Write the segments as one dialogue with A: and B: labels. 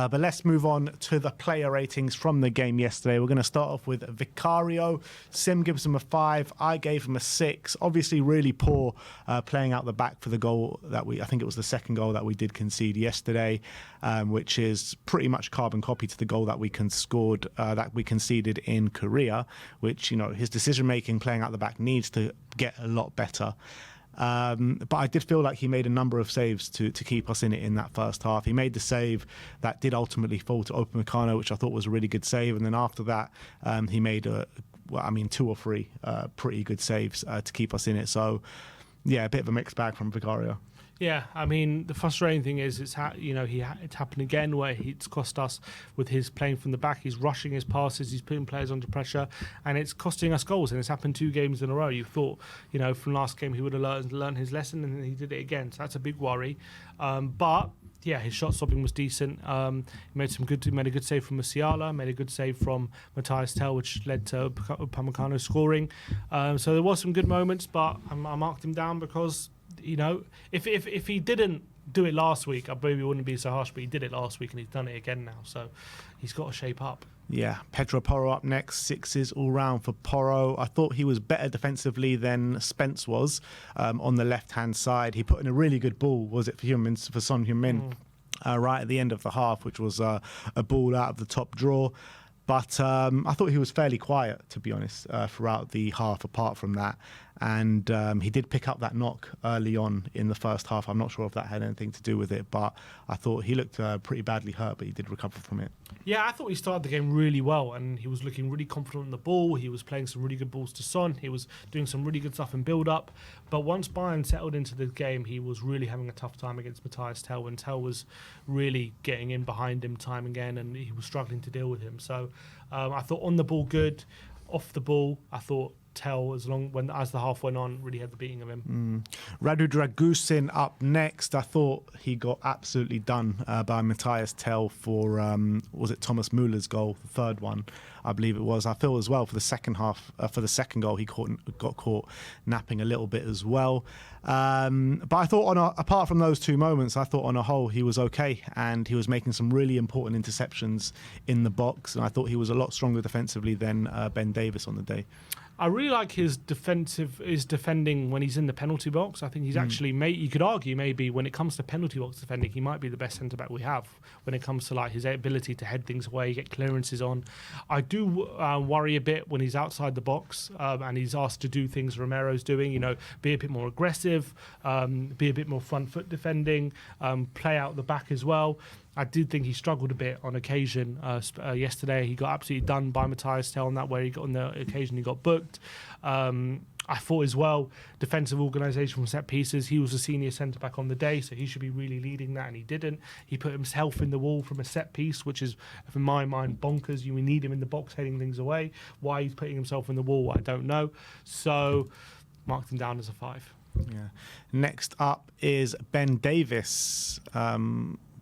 A: But let's move on to the player ratings from the game yesterday. We're going to start off with Vicario. Sim gives him a 5. I gave him a 6. Obviously, really poor playing out the back for the goal that I think it was the second goal that we did concede yesterday, which is pretty much carbon copy to the goal that we conceded in Korea, which, his decision-making playing out the back needs to get a lot better. But I did feel like he made a number of saves to keep us in it in that first half. He made the save that did ultimately fall to Upamecano, which I thought was a really good save. And then after that, he made 2 or 3 pretty good saves to keep us in it. So, yeah, a bit of a mixed bag from Vicario.
B: Yeah, I mean, the frustrating thing is it's happened again where it's cost us with his playing from the back. He's rushing his passes, he's putting players under pressure, and it's costing us goals. And it's happened 2 games in a row. You thought, from last game he would have learned his lesson, and he did it again. So that's a big worry. But yeah, his shot stopping was decent. He made a good save from Musiala, made a good save from Matthias Tell, which led to Upamecano scoring. So there was some good moments, but I marked him down because, if he didn't do it last week, I maybe wouldn't be so harsh, but he did it last week and he's done it again now. So he's got to shape up.
A: Yeah, Pedro Porro up next. 6s all round for Porro. I thought he was better defensively than Spence was on the left-hand side. He put in a really good ball, was it for Son Heung-min, right at the end of the half, which was a ball out of the top draw. But I thought he was fairly quiet, to be honest, throughout the half, apart from that. And he did pick up that knock early on in the first half. I'm not sure if that had anything to do with it, but I thought he looked pretty badly hurt, but he did recover from it.
B: Yeah, I thought he started the game really well, and he was looking really confident on the ball. He was playing some really good balls to Son. He was doing some really good stuff in build-up. But once Bayern settled into the game, he was really having a tough time against Matthias Tell, and Tell was really getting in behind him time again, and he was struggling to deal with him. So I thought on the ball good, off the ball, I thought Tell, as the half went on, really had the beating of him.
A: Radu Dragusin up next. I thought he got absolutely done by Matthias Tell for was it Thomas Müller's goal, the third one, I believe it was. I feel as well for the second half, for the second goal, he got caught napping a little bit as well. But I thought, apart from those 2 moments, I thought on a whole he was okay, and he was making some really important interceptions in the box, and I thought he was a lot stronger defensively than Ben Davies on the day.
B: I really like his defending when he's in the penalty box. I think he's actually, you could argue maybe when it comes to penalty box defending, he might be the best centre-back we have when it comes to like his ability to head things away, get clearances on. I do worry a bit when he's outside the box and he's asked to do things Romero's doing, be a bit more aggressive, be a bit more front foot defending, play out the back as well. I did think he struggled a bit on occasion. Yesterday, he got absolutely done by Matthias Tell on that, where he got on the occasion he got booked. I thought as well, defensive organisation from set pieces. He was a senior centre back on the day, so he should be really leading that, and he didn't. He put himself in the wall from a set piece, which is, in my mind, bonkers. You need him in the box heading things away. Why he's putting himself in the wall, I don't know. So, marked him down as a 5.
A: Yeah. Next up is Ben Davies.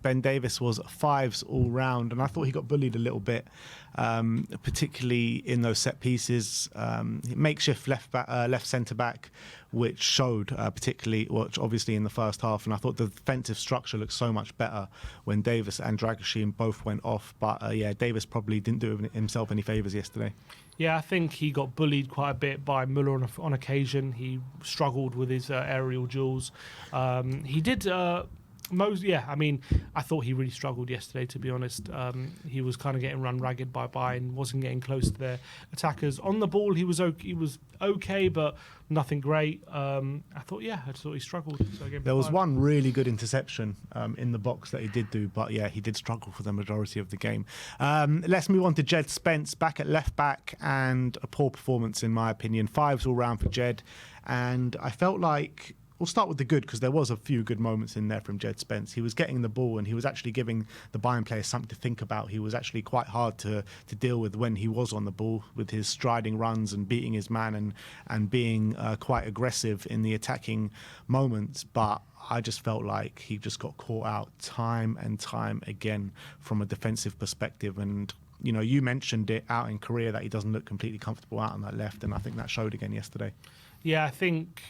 A: Ben Davies was 5s all round, and I thought he got bullied a little bit, particularly in those set pieces. Makeshift left centre back, which showed obviously in the first half, and I thought the defensive structure looked so much better when Davies and Dragusin both went off. But Davies probably didn't do himself any favours yesterday.
B: Yeah, I think he got bullied quite a bit by Müller on occasion. He struggled with his aerial duels. He did. I thought he really struggled yesterday, to be honest. He was kind of getting run ragged by Bayern, wasn't getting close to their attackers. On the ball, he was okay, but nothing great. I thought he struggled. So
A: there was one really good interception in the box that he did do, but he did struggle for the majority of the game. Let's move on to Jed Spence, back at left back, and a poor performance in my opinion. 5s all round for Jed, and I felt like, we'll start with the good, because there was a few good moments in there from Jed Spence. He was getting the ball, and he was actually giving the Bayern players something to think about. He was actually quite hard to deal with when he was on the ball, with his striding runs and beating his man and being quite aggressive in the attacking moments. But I just felt like he just got caught out time and time again from a defensive perspective. And you mentioned it out in Korea that he doesn't look completely comfortable out on that left, and I think that showed again yesterday.
B: Yeah, I think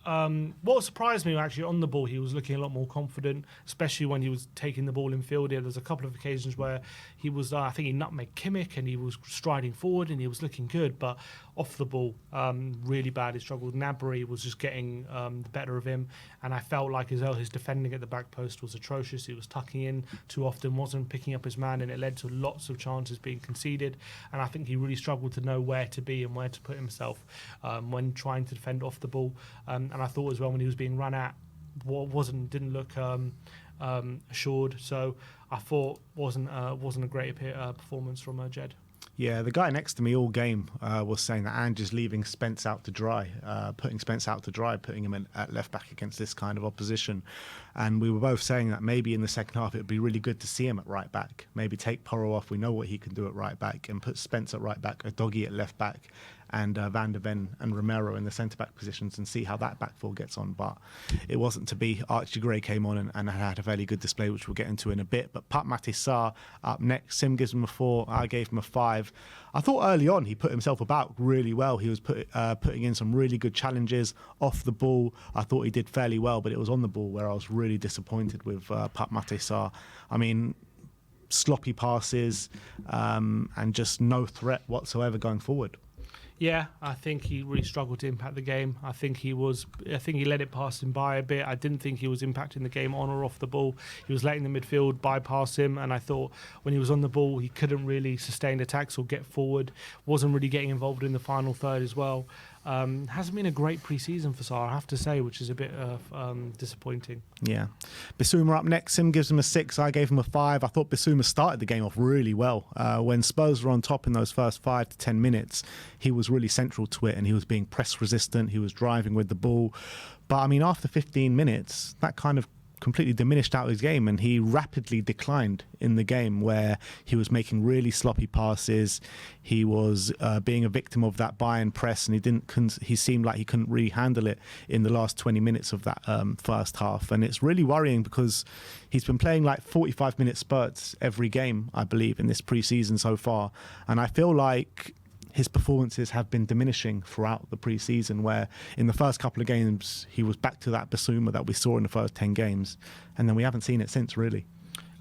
B: what surprised me actually on the ball, he was looking a lot more confident, especially when he was taking the ball in field. There's a couple of occasions where he was, I think he nutmegged Kimmich and he was striding forward and he was looking good, but off the ball, really bad. He struggled. Gnabry was just getting the better of him, and I felt like as well his defending at the back post was atrocious. He was tucking in too often, wasn't picking up his man, and it led to lots of chances being conceded. And I think he really struggled to know where to be and where to put himself when trying to defend off the ball. And I thought as well when he was being run at, didn't look assured. So I thought wasn't a great performance from Jed.
A: Yeah, the guy next to me all game was saying that Ange's leaving Spence out to dry, putting Spence out to dry, putting him at left back against this kind of opposition. And we were both saying that maybe in the second half it would be really good to see him at right back. Maybe take Porro off, we know what he can do at right back, and put Spence at right back, Udogie at left back, and Van der Ven and Romero in the centre-back positions, and see how that back four gets on. But it wasn't to be. Archie Gray came on and had a fairly good display, which we'll get into in a bit. But Pape Matar Sarr up next. Sim gives him a 4. I gave him a 5. I thought early on he put himself about really well. He was putting in some really good challenges off the ball. I thought he did fairly well, but it was on the ball where I was really disappointed with Pape Matar Sarr. I mean, sloppy passes and just no threat whatsoever going forward.
B: Yeah, I think he really struggled to impact the game. I think he let it pass him by a bit. I didn't think he was impacting the game on or off the ball. He was letting the midfield bypass him, and I thought when he was on the ball, he couldn't really sustain attacks or get forward. Wasn't really getting involved in the final third as well. Hasn't been a great pre-season for Sarr, I have to say, which is a bit disappointing.
A: Yeah. Bissouma up next. Sim gives him a 6. I gave him a 5. I thought Bissouma started the game off really well. When Spurs were on top in those first 5 to 10 minutes, he was really central to it, and he was being press resistant. He was driving with the ball. But, I mean, after 15 minutes, that kind of completely diminished out his game, and he rapidly declined in the game, where he was making really sloppy passes. He was being a victim of that Bayern press, and he seemed like he couldn't really handle it in the last 20 minutes of that first half. And it's really worrying because he's been playing like 45-minute spurts every game, I believe, in this pre-season so far. And I feel like his performances have been diminishing throughout the pre-season, where in the first couple of games he was back to that Bissouma that we saw in the first 10 games, and then we haven't seen it since, really.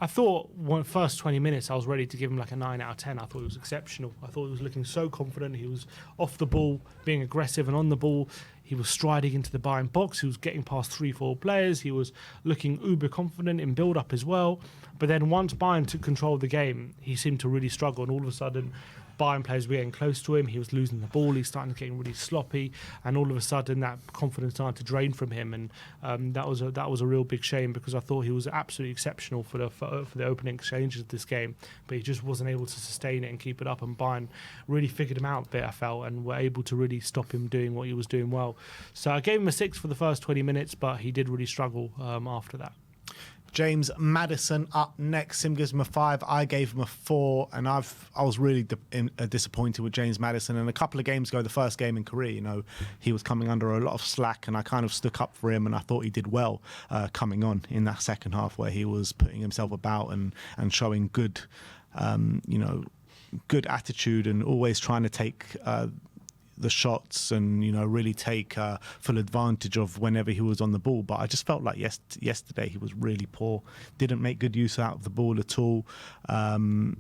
B: I thought first 20 minutes I was ready to give him like a 9 out of 10. I thought he was exceptional. I thought he was looking so confident. He was off the ball, being aggressive, and on the ball he was striding into the Bayern box. He was getting past 3-4 players. He was looking uber confident in build-up as well. But then once Bayern took control of the game, he seemed to really struggle, and all of a sudden Bayern players were getting close to him. He was losing the ball. He's starting to get really sloppy, and all of a sudden that confidence started to drain from him. And that was a real big shame, because I thought he was absolutely exceptional for the opening exchanges of this game, but he just wasn't able to sustain it and keep it up. And Bayern really figured him out a bit, I felt, and were able to really stop him doing what he was doing well. So I gave him a 6 for the first 20 minutes, but he did really struggle after that.
A: James Maddison up next. Sim gives him a 5. I gave him a 4, and I was really disappointed with James Maddison. And a couple of games ago, the first game in Korea, he was coming under a lot of slack, and I kind of stuck up for him, and I thought he did well coming on in that second half, where he was putting himself about and showing good, good attitude, and always trying to take the shots and really take full advantage of whenever he was on the ball. But I just felt like yesterday he was really poor, didn't make good use out of the ball at all, and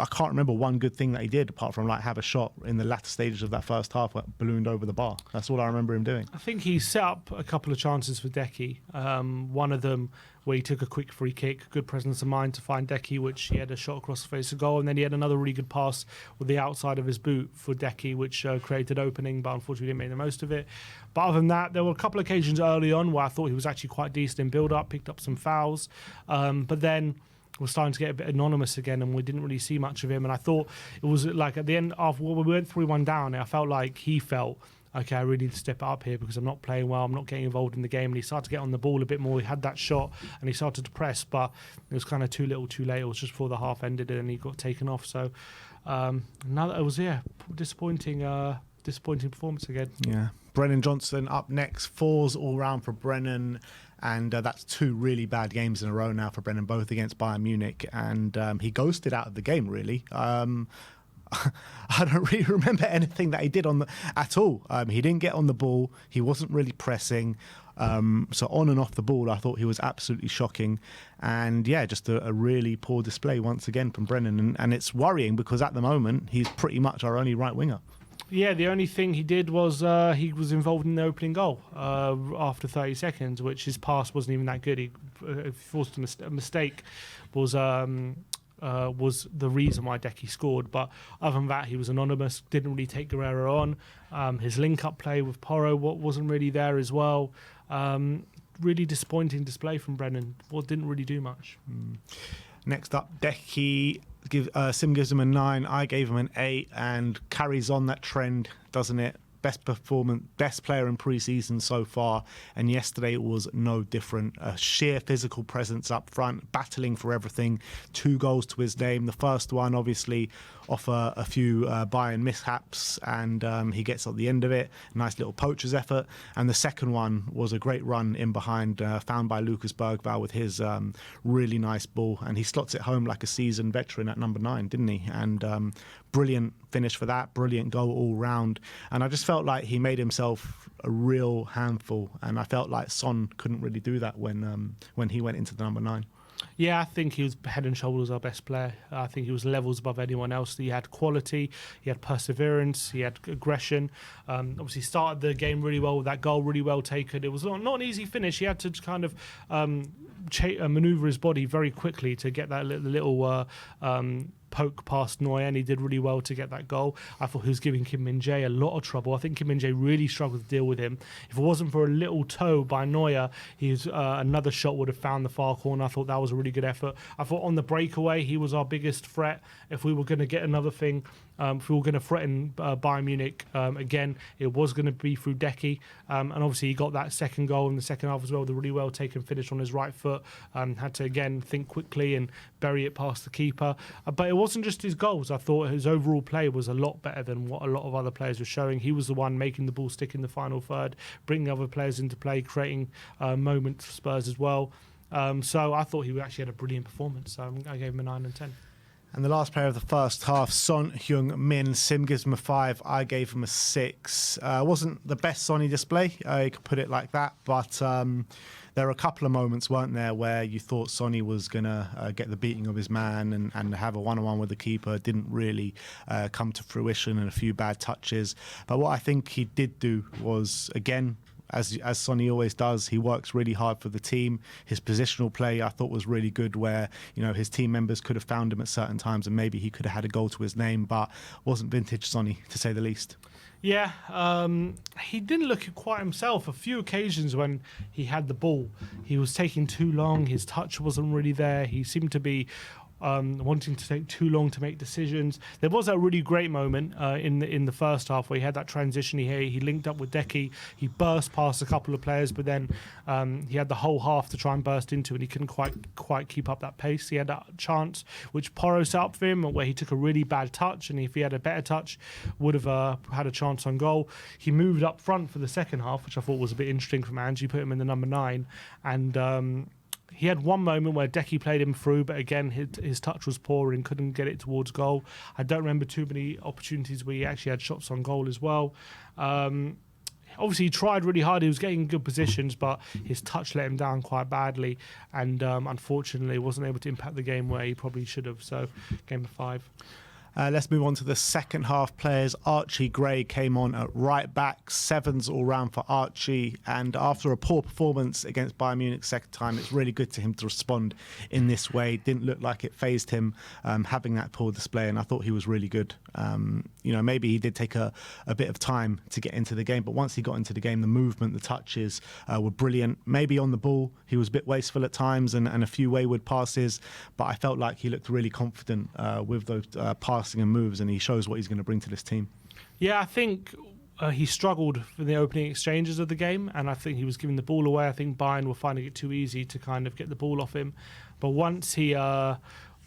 A: I can't remember one good thing that he did apart from like have a shot in the latter stages of that first half that ballooned over the bar. That's all I remember him doing.
B: I think he set up a couple of chances for Decky. One of them where he took a quick free kick, good presence of mind to find Decky, which he had a shot across the face of goal, and then he had another really good pass with the outside of his boot for Decky, which created opening, but unfortunately didn't make the most of it. But other than that, there were a couple of occasions early on where I thought he was actually quite decent in build-up, picked up some fouls, but then we're starting to get a bit anonymous again, and we didn't really see much of him. And I thought it was like at the end of when we went 3-1 down, I felt like he felt, okay, I really need to step up here because I'm not playing well, I'm not getting involved in the game. And he started to get on the ball a bit more. He had that shot and he started to press, but it was kind of too little too late. It was just before the half ended and he got taken off. So disappointing performance again.
A: Yeah. Brennan Johnson up next. 4s all round for Brennan. And that's 2 really bad games in a row now for Brennan, both against Bayern Munich. And he ghosted out of the game, really. I don't really remember anything that he did at all. He didn't get on the ball. He wasn't really pressing. So on and off the ball, I thought he was absolutely shocking. And yeah, just a really poor display once again from Brennan. And it's worrying because at the moment, he's pretty much our only right winger.
B: Yeah, the only thing he did was he was involved in the opening goal after 30 seconds, which his pass wasn't even that good. He forced a mistake, was the reason why Decky scored. But other than that, he was anonymous, didn't really take Guerrero on. His link-up play with Porro wasn't really there as well. Really disappointing display from Brennan. Didn't really do much.
A: Next up, Decky. Sim gives him a 9. I gave him an 8, and carries on that trend, doesn't it? Best performance, best player in pre-season so far, and yesterday it was no different. A sheer physical presence up front, battling for everything. 2 goals to his name. The first one, obviously, off a few Bayern mishaps, and he gets at the end of it. Nice little poacher's effort. And the second one was a great run in behind, found by Lucas Bergvall with his really nice ball, and he slots it home like a seasoned veteran at number 9, didn't he? And brilliant finish for that, brilliant goal all round. And I just felt like he made himself a real handful, and I felt like Son couldn't really do that when he went into the number 9.
B: Yeah, I think he was head and shoulders our best player. I think he was levels above anyone else. He had quality, he had perseverance, he had aggression. Obviously started the game really well with that goal, really well taken. It was not an easy finish. He had to kind of manoeuvre his body very quickly to get that little poke past Neuer, and he did really well to get that goal. I thought he was giving Kim Min-jae a lot of trouble. I think Kim Min-jae really struggled to deal with him. If it wasn't for a little toe by Neuer, another shot would have found the far corner. I thought that was a really good effort. I thought on the breakaway, he was our biggest threat. If we were going to get another thing, if we were going to threaten Bayern Munich again, it was going to be through Decky. And obviously he got that second goal in the second half as well, the really well taken finish on his right foot. Had to again think quickly and bury it past the keeper. But it wasn't just his goals. I thought his overall play was a lot better than what a lot of other players were showing. He was the one making the ball stick in the final third, bringing other players into play, creating moments for Spurs as well. So I thought he actually had a brilliant performance. So I gave him a 9 and 10.
A: And the last player of the first half, Son Heung-min. Sim gives him a 5. I gave him a 6. Wasn't the best Sonny display, you could put it like that. But there were a couple of moments, weren't there, where you thought Sonny was going to get the beating of his man and have a one-on-one with the keeper. Didn't really come to fruition, and a few bad touches. But what I think he did do was, again, as Sonny always does, he works really hard for the team. His positional play, I thought, was really good, where his team members could have found him at certain times, and maybe he could have had a goal to his name, but wasn't vintage Sonny, to say the least.
B: Yeah, he didn't look quite himself. A few occasions when he had the ball, he was taking too long. His touch wasn't really there. He seemed to be wanting to take too long to make decisions. There was a really great moment in the first half where he had that transition. He linked up with Decky. He burst past a couple of players, but then he had the whole half to try and burst into, and he couldn't quite keep up that pace. He had that chance which Porro set up for him, where he took a really bad touch, and if he had a better touch, would have had a chance on goal. He moved up front for the second half, which I thought was a bit interesting from Ange. Put him in the number 9, and he had one moment where Decky played him through, but again, his touch was poor and couldn't get it towards goal. I don't remember too many opportunities where he actually had shots on goal as well. Obviously, he tried really hard. He was getting good positions, but his touch let him down quite badly, and unfortunately wasn't able to impact the game where he probably should have. So, game of 5.
A: Let's move on to the second half players. Archie Gray came on at right back, 7s all round for Archie. And after a poor performance against Bayern Munich second time, it's really good to him to respond in this way. Didn't look like it fazed him having that poor display, and I thought he was really good. Maybe he did take a bit of time to get into the game, but once he got into the game, the movement, the touches were brilliant. Maybe on the ball, he was a bit wasteful at times and a few wayward passes, but I felt like he looked really confident with those passing and moves, and he shows what he's going to bring to this team.
B: Yeah, I think he struggled for the opening exchanges of the game, and I think he was giving the ball away. I think Bayern were finding it too easy to kind of get the ball off him. But once he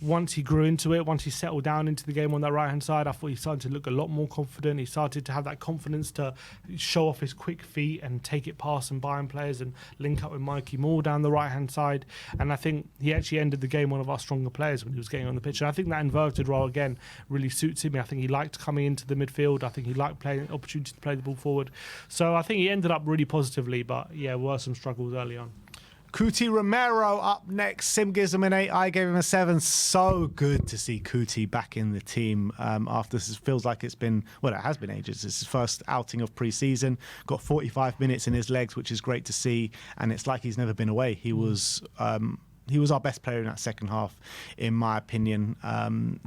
B: once he grew into it, once he settled down into the game on that right-hand side, I thought he started to look a lot more confident. He started to have that confidence to show off his quick feet and take it past some Bayern players and link up with Mikey Moore down the right-hand side. And I think he actually ended the game one of our stronger players when he was getting on the pitch. And I think that inverted role, again, really suits him. I think he liked coming into the midfield. I think he liked playing opportunity to play the ball forward. So I think he ended up really positively, but yeah, were some struggles early on.
A: Cristian Romero up next. Sim gives him an 8. I gave him a 7. So good to see Kuti back in the team after this. Feels like it's been, well, it has been ages. It's his first outing of pre-season. Got 45 minutes in his legs, which is great to see. And it's like he's never been away. He was our best player in that second half, in my opinion.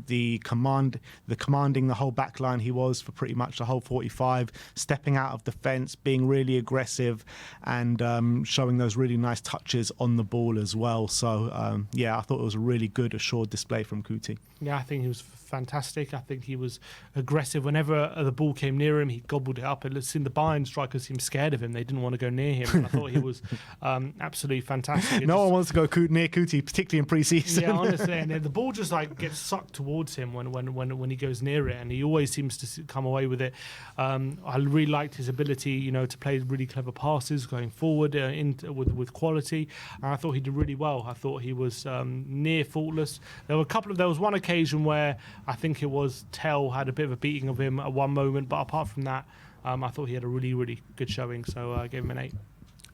A: The commanding the whole back line he was for pretty much the whole 45, stepping out of defence, being really aggressive, and showing those really nice touches on the ball as well. So, yeah, I thought it was a really good, assured display from Kuti.
B: Yeah, I think he was fantastic. I think he was aggressive. Whenever the ball came near him, he gobbled it up. And it's in the Bayern strikers seemed scared of him. They didn't want to go near him. And I thought he was absolutely fantastic.
A: No one wants to go near Kuti, particularly in pre-season.
B: Yeah, honestly, and the ball just like gets sucked towards him when he goes near it, and he always seems to come away with it. I really liked his ability, to play really clever passes going forward with quality. And I thought he did really well. I thought he was near faultless. There was one occasion where I think it was Tell had a bit of a beating of him at one moment, but apart from that, I thought he had a really, really good showing, so I gave him an 8.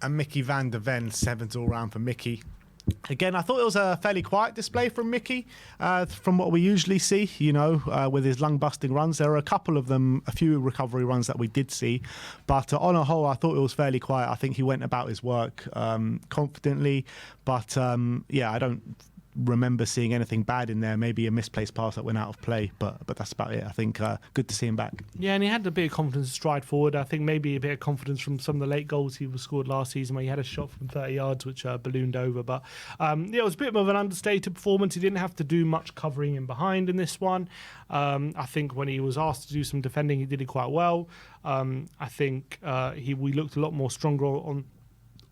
A: And Mickey van der Ven, 7 all round for Mickey. Again, I thought it was a fairly quiet display from Mickey, from what we usually see, with his lung-busting runs. There are a few recovery runs that we did see, but on a whole, I thought it was fairly quiet. I think he went about his work confidently, but I don't remember seeing anything bad in there. Maybe a misplaced pass that went out of play, but that's about it. I think good to see him back.
B: Yeah, and he had a bit of confidence to stride forward. I think maybe a bit of confidence from some of the late goals he scored last season, where he had a shot from 30 yards which ballooned over. But it was a bit of an understated performance. He didn't have to do much covering in behind in this one. I think when he was asked to do some defending, he did it quite well. I think we looked a lot more stronger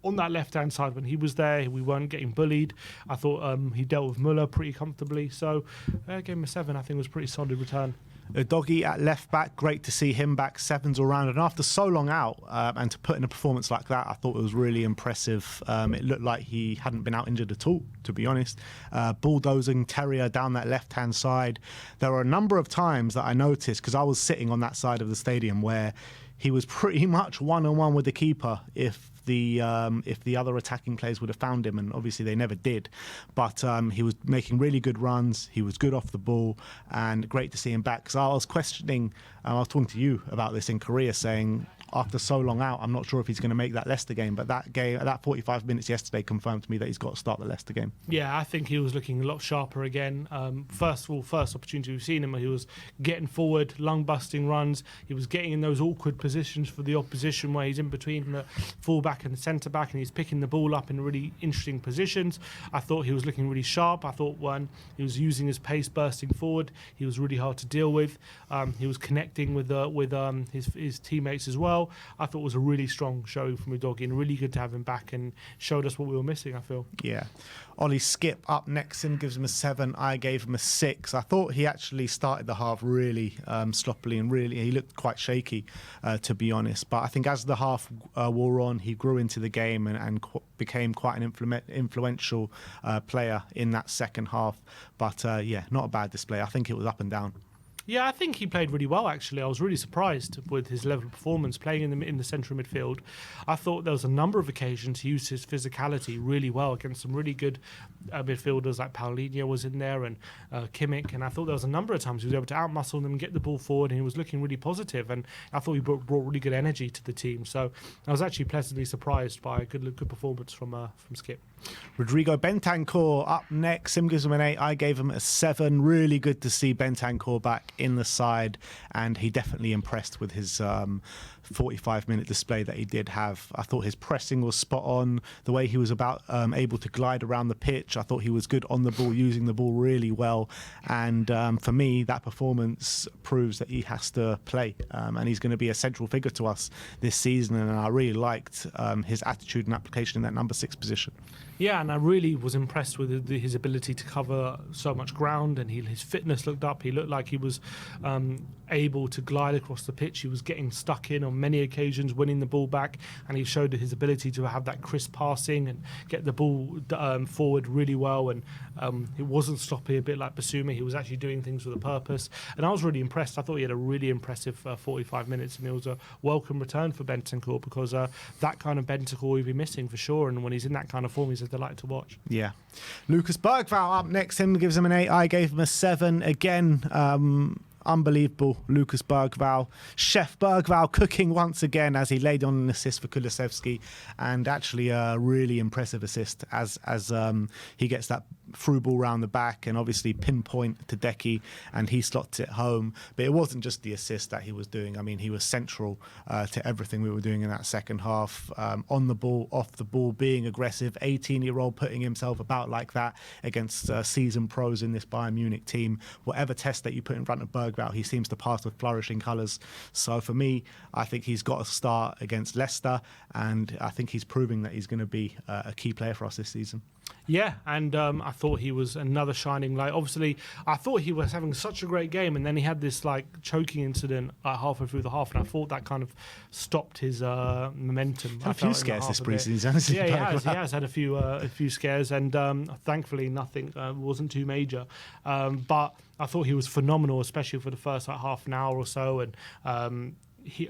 B: on that left-hand side when he was there. We weren't getting bullied. I thought he dealt with Muller pretty comfortably. So I gave him a 7. I think it was a pretty solid return.
A: Udogie at left back, great to see him back, 7s all round. And after so long out, and to put in a performance like that, I thought it was really impressive. It looked like he hadn't been out injured at all, to be honest. Bulldozing Terrier down that left-hand side. There were a number of times that I noticed, because I was sitting on that side of the stadium, where he was pretty much one-on-one with the keeper if the other attacking players would have found him, and obviously they never did. But he was making really good runs. He was good off the ball, and great to see him back. Because I was questioning, I was talking to you about this in Korea, saying after so long out, I'm not sure if he's going to make that Leicester game. But that 45 minutes yesterday confirmed to me that he's got to start the Leicester game.
B: Yeah, I think he was looking a lot sharper again. First opportunity we've seen him, he was getting forward, lung-busting runs. He was getting in those awkward positions for the opposition where he's in between the full-back and the centre-back, and he's picking the ball up in really interesting positions. I thought he was looking really sharp. I thought when he was using his pace bursting forward, he was really hard to deal with. He was connecting with his teammates as well. I thought it was a really strong show from Udogie, and really good to have him back, and showed us what we were missing, I feel.
A: Yeah. Ollie Skipp up next. Sim gives him a 7. I gave him a 6. I thought he actually started the half really sloppily, and really he looked quite shaky, to be honest. But I think as the half wore on, he grew into the game and became quite an influential player in that second half. But not a bad display. I think it was up and down.
B: Yeah, I think he played really well, actually. I was really surprised with his level of performance playing in the central midfield. I thought there was a number of occasions he used his physicality really well against some really good midfielders, like Paulinho was in there, and Kimmich. And I thought there was a number of times he was able to outmuscle them, get the ball forward, and he was looking really positive. And I thought he brought really good energy to the team. So I was actually pleasantly surprised by a good performance from Skipp.
A: Rodrigo Bentancur up next. Sim gives him an 8. I gave him a 7. Really good to see Bentancur back in the side, and he definitely impressed with his 45-minute display that he did have. I thought his pressing was spot on. The way he was able to glide around the pitch, I thought he was good on the ball, using the ball really well. And for me, that performance proves that he has to play, and he's going to be a central figure to us this season. And I really liked his attitude and application in that number 6 position.
B: Yeah, and I really was impressed with his ability to cover so much ground, and his fitness looked up. He looked like he was able to glide across the pitch. He was getting stuck in on many occasions, winning the ball back, and he showed his ability to have that crisp passing and get the ball forward really well. And it wasn't sloppy, a bit like Bissouma. He was actually doing things with a purpose, and I was really impressed. I thought he had a really impressive 45 minutes, and it was a welcome return for Bentancur, because that kind of Bentancur we've been missing for sure, and when he's in that kind of form, he's a delight to watch.
A: Yeah. Lucas Bergvall up next. Him gives him an 8. I gave him a 7. Again, unbelievable, Lucas Bergvall. Chef Bergvall cooking once again as he laid on an assist for Kulusevski, and actually a really impressive assist as he gets that through ball round the back and obviously pinpoint to Decky, and he slots it home. But it wasn't just the assist that he was doing. I mean, he was central to everything we were doing in that second half. On the ball, off the ball, being aggressive. 18-year-old putting himself about like that against seasoned pros in this Bayern Munich team. Whatever test that you put in front of Bergvall, he seems to pass with flourishing colours. So for me, I think he's got to start against Leicester, and I think he's proving that he's going to be a key player for us this season.
B: Yeah, and I thought he was another shining light. Obviously, I thought he was having such a great game, and then he had this choking incident halfway through the half, and I thought that kind of stopped his momentum.
A: Had a few scares this pre-season.
B: Yeah, he has had a few scares, and thankfully nothing wasn't too major. But I thought he was phenomenal, especially for the first half an hour or so, and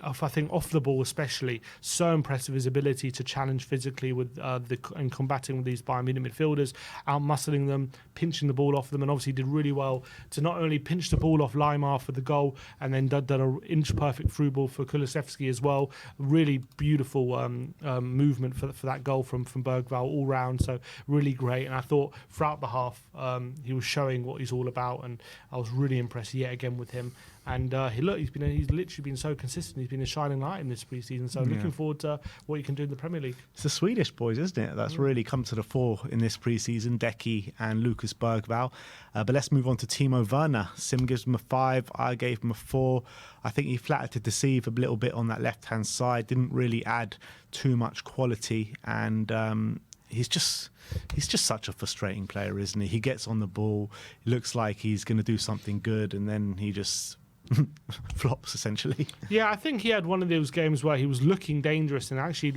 B: I think off the ball especially, so impressive his ability to challenge physically with and combating with these Bayern Munich midfielders, out-muscling them, pinching the ball off them, and obviously did really well to not only pinch the ball off Limar for the goal, and then done an inch-perfect through ball for Kulusevski as well. Really beautiful movement for that goal from Bergvall all round, so really great. And I thought throughout the half he was showing what he's all about, and I was really impressed yet again with him. And he's literally been so consistent. He's been a shining light in this pre-season. So looking forward to what he can do in the Premier League.
A: It's the Swedish boys, isn't it? That's really come to the fore in this pre-season. Decky and Lucas Bergvall. But let's move on to Timo Werner. Sim gives him a 5. I gave him a 4. I think he flattered to deceive a little bit on that left-hand side. Didn't really add too much quality. And he's just such a frustrating player, isn't he? He gets on the ball. It looks like he's going to do something good, and then he just flops essentially.
B: Yeah, I think he had one of those games where he was looking dangerous, and actually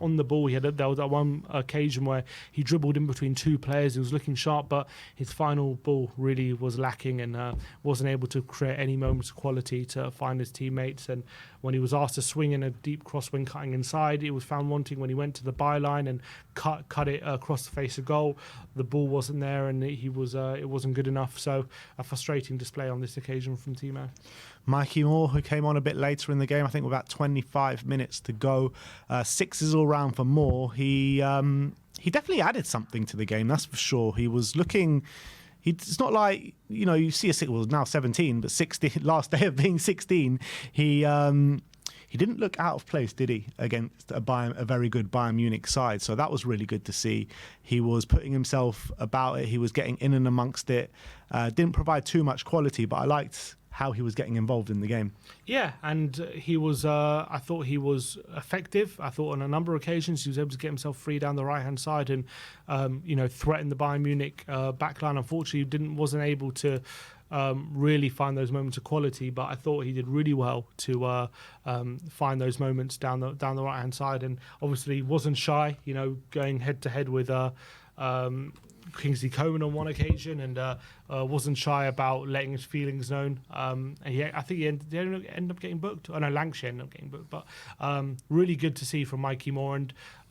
B: on the ball there was that one occasion where he dribbled in between two players. He was looking sharp, but his final ball really was lacking, and wasn't able to create any moments of quality to find his teammates. And when he was asked to swing in a deep cross when cutting inside, it was found wanting when he went to the byline and cut it across the face of goal. The ball wasn't there, and it wasn't good enough. So a frustrating display on this occasion from Timo.
A: Mikey Moore, who came on a bit later in the game, I think with about 25 minutes to go. 6s all round for Moore. He definitely added something to the game, that's for sure. He was looking... It's not like, you see a 6, well, now 17, but 16, last day of being 16, he didn't look out of place, did he, against a very good Bayern Munich side. So that was really good to see. He was putting himself about it. He was getting in and amongst it. Didn't provide too much quality, but I liked how he was getting involved in the game.
B: Yeah, and he was. I thought he was effective. I thought on a number of occasions he was able to get himself free down the right-hand side and, threaten the Bayern Munich backline. Unfortunately, wasn't able to really find those moments of quality, but I thought he did really well to find those moments down the right-hand side, and obviously wasn't shy. Going head-to-head with Kingsley Coman on one occasion, and wasn't shy about letting his feelings known. And I think he ended up getting booked. I know Lankshear ended up getting booked, but really good to see from Mikey Moore,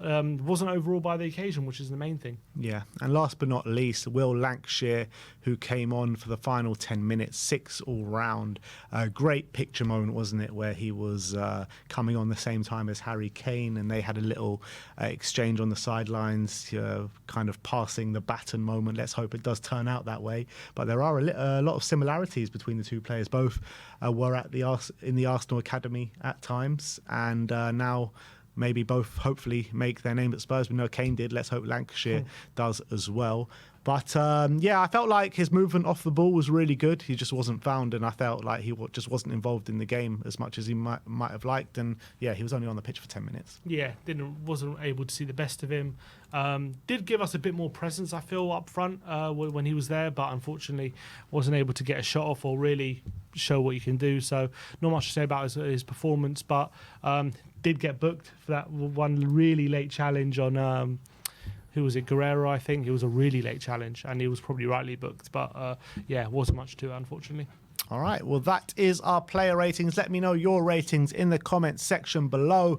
B: and wasn't overawed by the occasion, which is the main thing.
A: Yeah, and last but not least, Will Lankshear, who came on for the final 10 minutes, 6 all round. Great picture moment, wasn't it, where he was coming on the same time as Harry Kane, and they had a little exchange on the sidelines, kind of passing the baton moment. Let's hope it does turn out that way. But there are a lot of similarities between the two players. Both were in the Arsenal academy at times, and now maybe both hopefully make their name at Spurs. We know Kane did. Let's hope Lankshear does as well. But yeah, I felt like his movement off the ball was really good. He just wasn't found, and I felt like he just wasn't involved in the game as much as he might have liked. And yeah, he was only on the pitch for 10 minutes.
B: Yeah, wasn't able to see the best of him. Did give us a bit more presence, I feel, up front when he was there, but unfortunately wasn't able to get a shot off or really show what he can do. So not much to say about his performance, but did get booked for that one really late challenge on. Who was it? Guerrero, I think. It was a really late challenge, and he was probably rightly booked. But yeah, wasn't much to it, unfortunately.
A: All right, well, that is our player ratings. Let me know your ratings in the comments section below.